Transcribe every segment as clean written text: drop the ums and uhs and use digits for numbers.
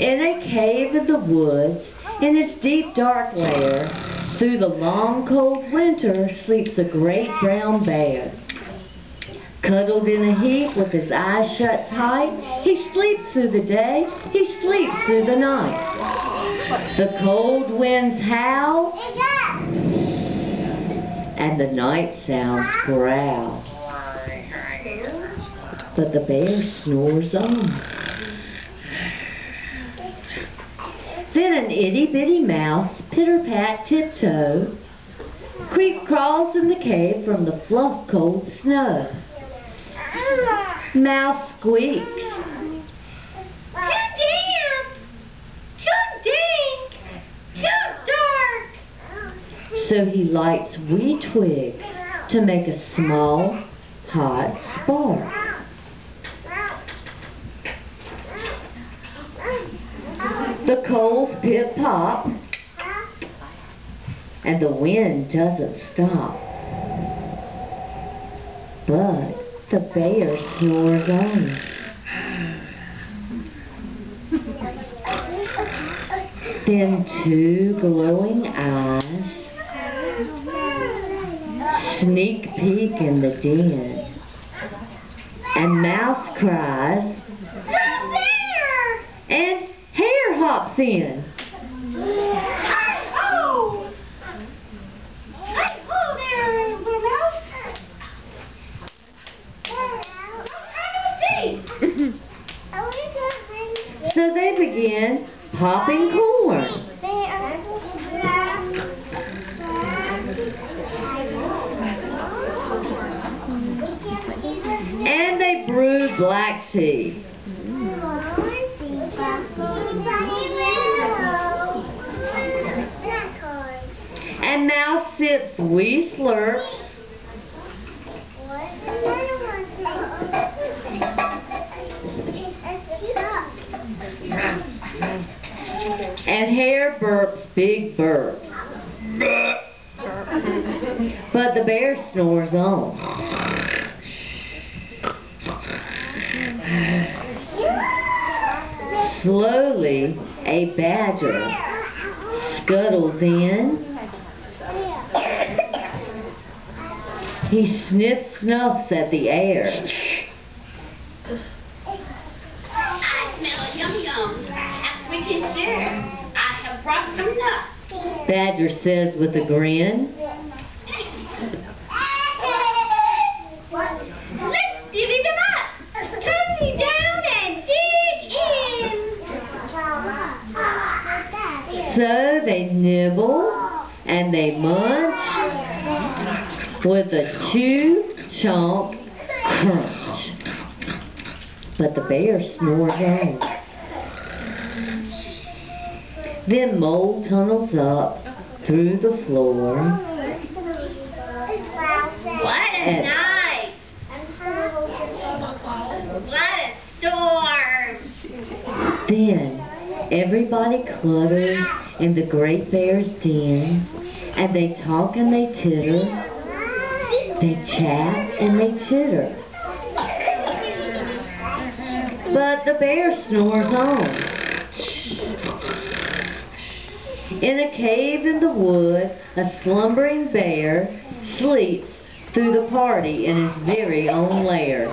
In a cave in the woods, in its deep dark lair, through the long cold winter sleeps a great brown bear. Cuddled in a heap with his eyes shut tight, he sleeps through the day, he sleeps through the night. The cold winds howl, and the night sounds growl. But the bear snores on. Then an itty-bitty mouse, pitter-pat tiptoe, creep crawls in the cave from the fluff cold snow. Mouse squeaks. Too damp! Too dank! Too dark! So he lights wee twigs to make a small, hot spark. The coals pip-pop, and the wind doesn't stop. But the bear snores on. Then two glowing eyes sneak peek in the den, and Mouse cries, "The bear!" and Hare hops in. Hi-ho! Hi-ho there, little mouse. So they begin popping corn. And they brew black tea. And Mouse sips wee slurps. And Hare burps big burps. But the bear snores on. Slowly, a badger scuttles in. He sniffs-snuffs at the air. I smell yum-yum. Perhaps we can share. I have brought some nuts. Badger says with a grin. Let's divvy them up. Come me down and dig in. So they nibble and they munch with a chew, chomp, crunch. But the bear snores on. Then mold tunnels up through the floor. What a night! What a storm! Then everybody clutters in the great bear's den, and they talk and they titter, they chat and they chitter. But the bear snores on. In a cave in the wood, a slumbering bear sleeps through the party in his very own lair.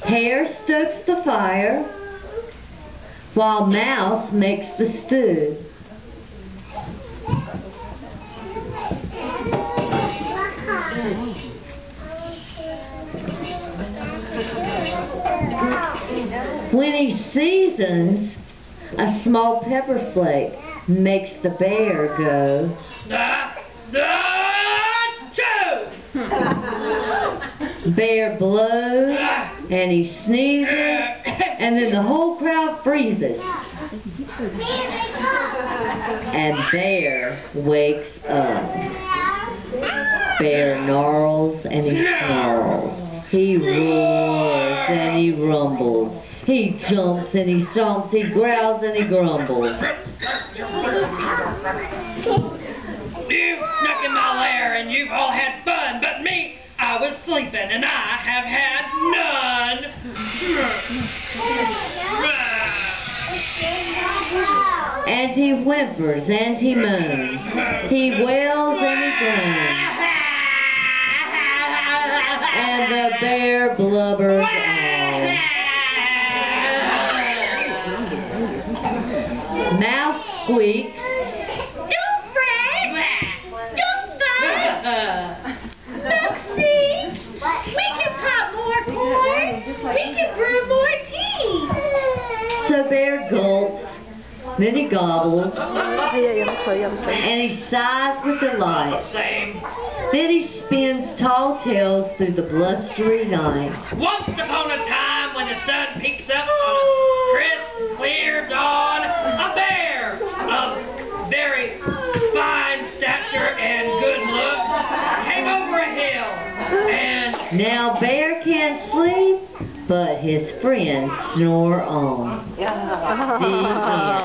Hare stokes the fire, while Mouse makes the stew. When he seasons, a small pepper flake makes the bear go. Bear blows and he sneezes, and then the whole crowd freezes. And Bear wakes up. Bear gnarls and he snarls. He roars and he rumbles. He jumps and he stomps. He growls and he grumbles. You've snuck in my lair and you've all had fun, but me, I was sleeping and I have had none. And he whimpers and he moans. He wails and he groans. And the bear blubbers on. Mouse squeaks. Don't fret. Don't fight. Look, see. We can pop more corn. We can brew more tea. So Bear gulps, then he gobbles, and he sighs with delight. Then he spins tall tales through the blustery night. Once upon a time, when the sun peeks up on a crisp, clear dawn, a bear of very fine stature and good looks came over a hill, and Now Bear can't sleep, but his friends snore on. The end.